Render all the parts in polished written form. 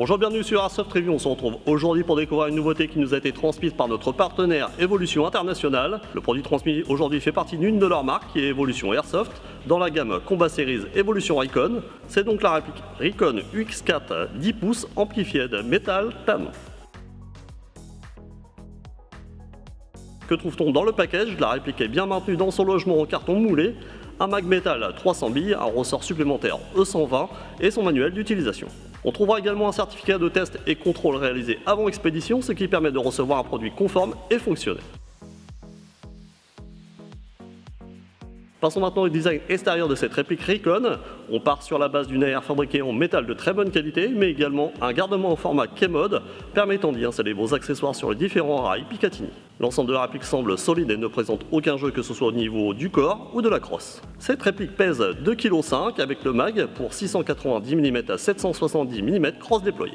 Bonjour, bienvenue sur Airsoft Review. On se retrouve aujourd'hui pour découvrir une nouveauté qui nous a été transmise par notre partenaire Evolution International. Le produit transmis aujourd'hui fait partie d'une de leurs marques qui est Evolution Airsoft dans la gamme Combat Series Evolution Recon. C'est donc la réplique Recon UX4 10 pouces amplifiée de métal TAM. Que trouve-t-on dans le package? La réplique est bien maintenue dans son logement en carton moulé, un mag métal 300 billes, un ressort supplémentaire E120 et son manuel d'utilisation. On trouvera également un certificat de test et contrôle réalisé avant expédition, ce qui permet de recevoir un produit conforme et fonctionnel. Passons maintenant au design extérieur de cette réplique Recon. On part sur la base d'une AR fabriquée en métal de très bonne qualité, mais également un gardement en format K-Mode permettant d'y installer vos accessoires sur les différents rails Picatinny. L'ensemble de la réplique semble solide et ne présente aucun jeu que ce soit au niveau du corps ou de la crosse. Cette réplique pèse 2,5 kg avec le mag pour 690 mm à 770 mm cross déployé.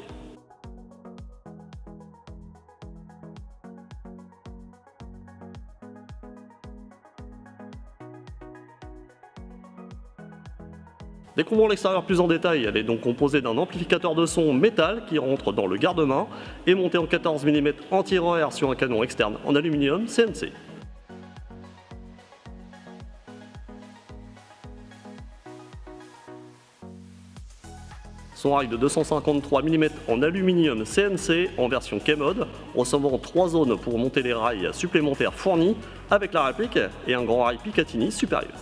Découvrons l'extérieur plus en détail. Elle est donc composée d'un amplificateur de son métal qui rentre dans le garde-main et monté en 14 mm anti-ROR sur un canon externe en aluminium CNC. Son rail de 253 mm en aluminium CNC en version K-Mode, recevant 3 zones pour monter les rails supplémentaires fournis avec la réplique et un grand rail Picatinny supérieur.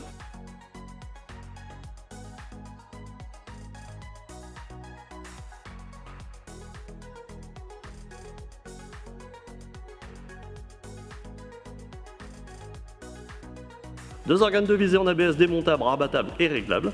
Deux organes de visée en ABS démontables, rabattables et réglables.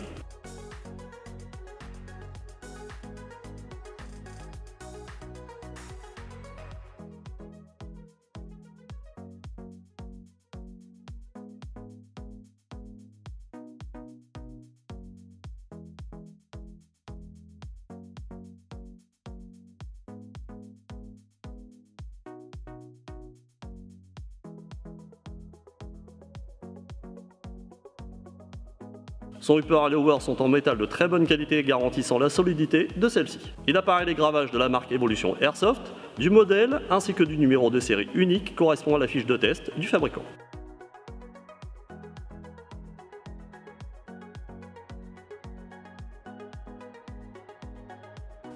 Son upper et lower sont en métal de très bonne qualité garantissant la solidité de celle-ci. Il apparaît les gravages de la marque Evolution Airsoft, du modèle ainsi que du numéro de série unique correspondant à la fiche de test du fabricant.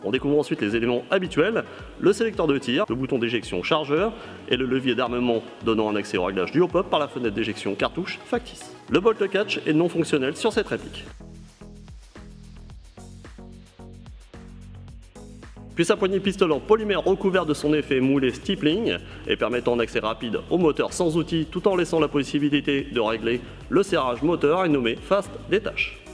On découvre ensuite les éléments habituels, le sélecteur de tir, le bouton d'éjection chargeur et le levier d'armement donnant un accès au réglage du hop-up par la fenêtre d'éjection cartouche factice. Le bolt catch est non fonctionnel sur cette réplique. Puis sa poignée pistolet en polymère recouvert de son effet moulé stippling et permettant un accès rapide au moteur sans outil tout en laissant la possibilité de régler le serrage moteur est nommé Fast Detach.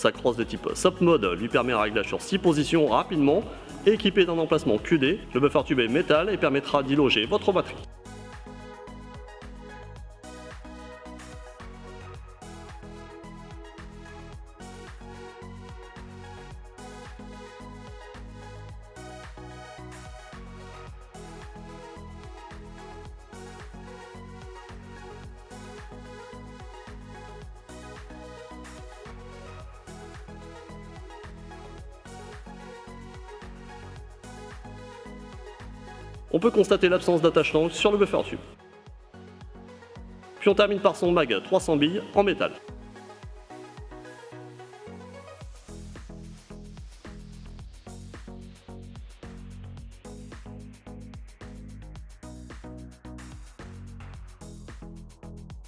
Sa crosse de type SOP Mode lui permet un réglage sur 6 positions rapidement et équipé d'un emplacement QD. Le buffer tube est métal et permettra d'y loger votre batterie. On peut constater l'absence d'attache-langue sur le buffer tube. Puis on termine par son mag 300 billes en métal.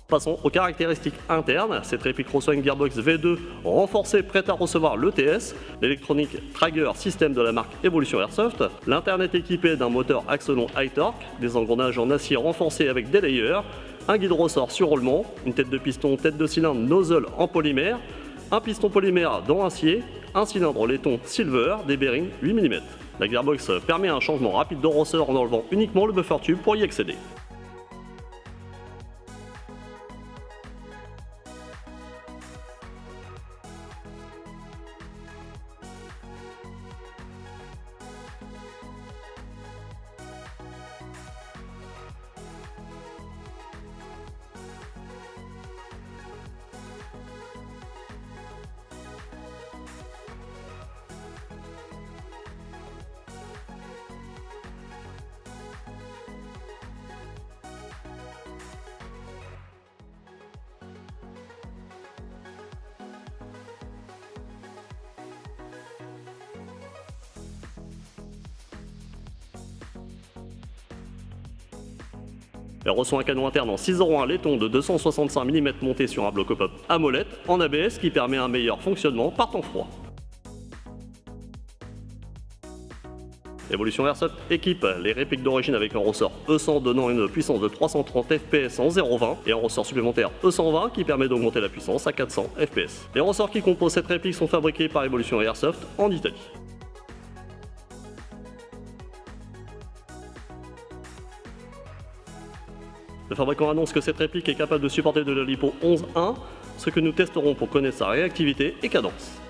Passons aux caractéristiques internes. Cette réplique reçoit une Gearbox V2 renforcée prête à recevoir l'ETS, l'électronique Traeger système de la marque Evolution Airsoft. L'interne est équipé d'un moteur Axonon High Torque, des engrenages en acier renforcés avec des layers, un guide ressort sur roulement, une tête de piston, tête de cylindre nozzle en polymère, un piston polymère dans acier, un cylindre laiton silver, des bearings 8 mm. La Gearbox permet un changement rapide de ressort en enlevant uniquement le buffer tube pour y accéder. Elle reçoit un canon interne en 601 laiton de 265 mm monté sur un bloc pop à molette en ABS qui permet un meilleur fonctionnement par temps froid. Evolution Airsoft équipe les répliques d'origine avec un ressort E100 donnant une puissance de 330 fps en 0,20 et un ressort supplémentaire E120 qui permet d'augmenter la puissance à 400 fps. Les ressorts qui composent cette réplique sont fabriqués par Evolution Airsoft en Italie. Le fabricant annonce que cette réplique est capable de supporter de la LiPo 11.1, ce que nous testerons pour connaître sa réactivité et cadence.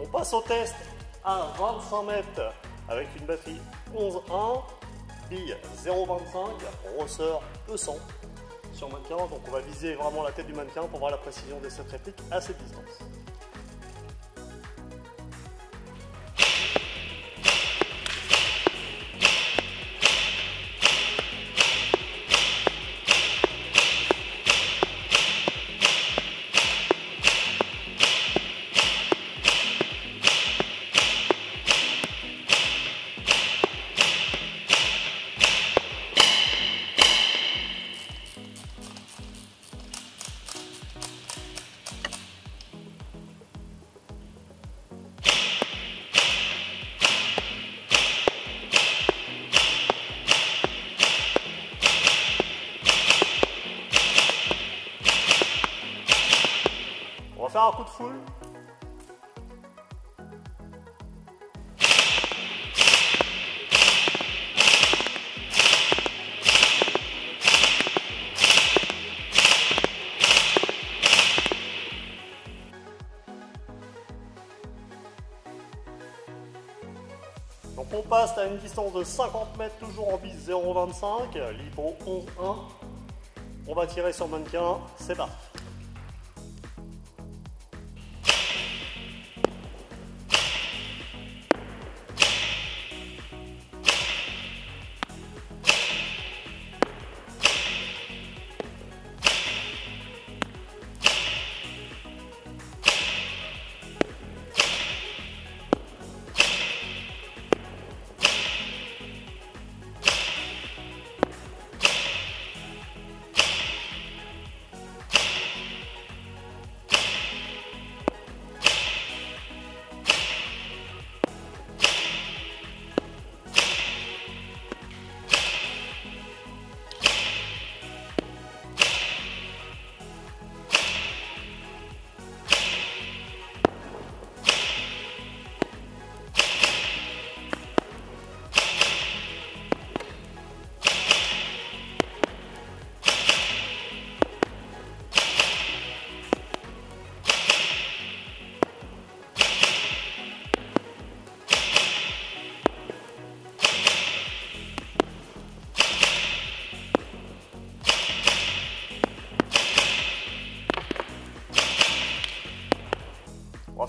On passe au test à 25 mètres avec une batterie 11.1, bille 0.25, ressort E100 sur mannequin. Donc on va viser vraiment la tête du mannequin pour voir la précision de cette réplique à cette distance. On va faire un coup de foule. Donc on passe à une distance de 50 mètres, toujours en bise 0.25, LiPo 11.1. On va tirer sur mannequin, c'est parti.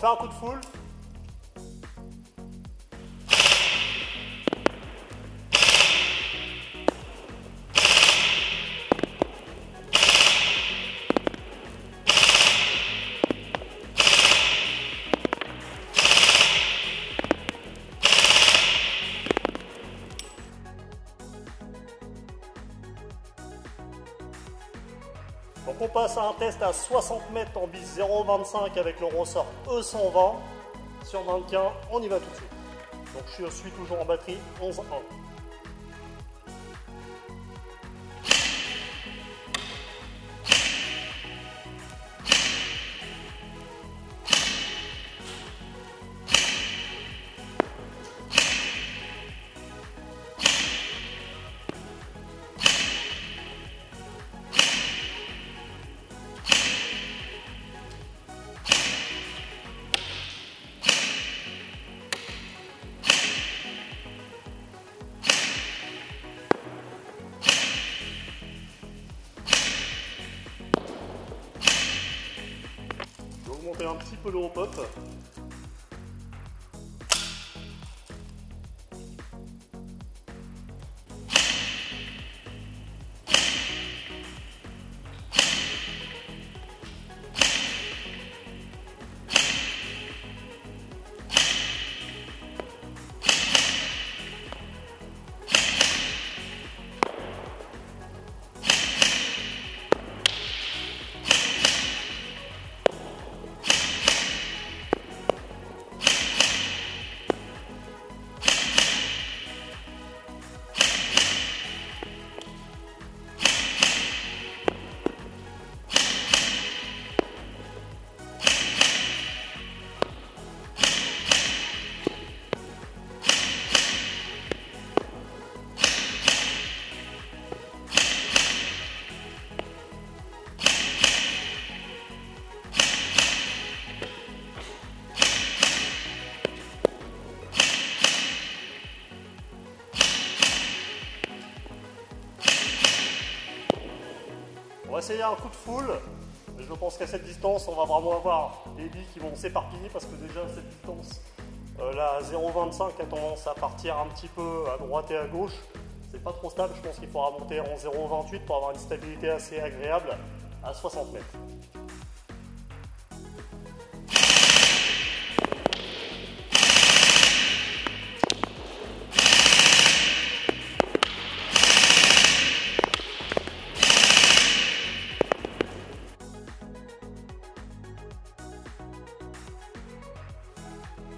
fait un coup de full. Donc on passe à un test à 60 mètres en bise 0,25 avec le ressort E120. Sur mannequin, on y va tout de suite. Donc je suis toujours en batterie 11,1. Je vais augmenter un petit peu le hop-up. On va essayer un coup de full. Je pense qu'à cette distance, on va vraiment avoir des billes qui vont s'éparpiller parce que déjà à cette distance, la 0,25 a tendance à partir un petit peu à droite et à gauche. C'est pas trop stable, je pense qu'il faudra monter en 0,28 pour avoir une stabilité assez agréable à 60 mètres.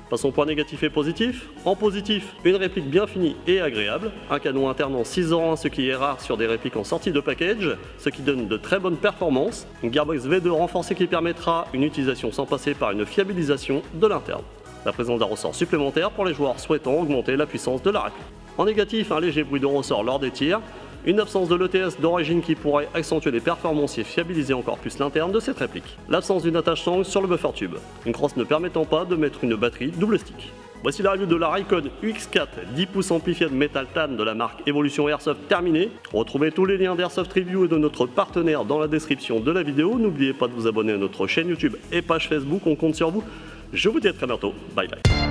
Passons au point négatif et positif. En positif, une réplique bien finie et agréable, un canon interne en 601, ce qui est rare sur des répliques en sortie de package, ce qui donne de très bonnes performances, une gearbox V2 renforcée qui permettra une utilisation sans passer par une fiabilisation de l'interne, la présence d'un ressort supplémentaire pour les joueurs souhaitant augmenter la puissance de la réplique. En négatif, un léger bruit de ressort lors des tirs, une absence de l'ETS d'origine qui pourrait accentuer les performances et fiabiliser encore plus l'interne de cette réplique. L'absence d'une attache sangle sur le buffer tube, une crosse ne permettant pas de mettre une batterie double stick. Voici la review de la Raycon UX4 10 pouces amplifié de métal tan de la marque Evolution Airsoft terminée. Retrouvez tous les liens d'Airsoft Review et de notre partenaire dans la description de la vidéo. N'oubliez pas de vous abonner à notre chaîne YouTube et page Facebook, on compte sur vous. Je vous dis à très bientôt, bye bye.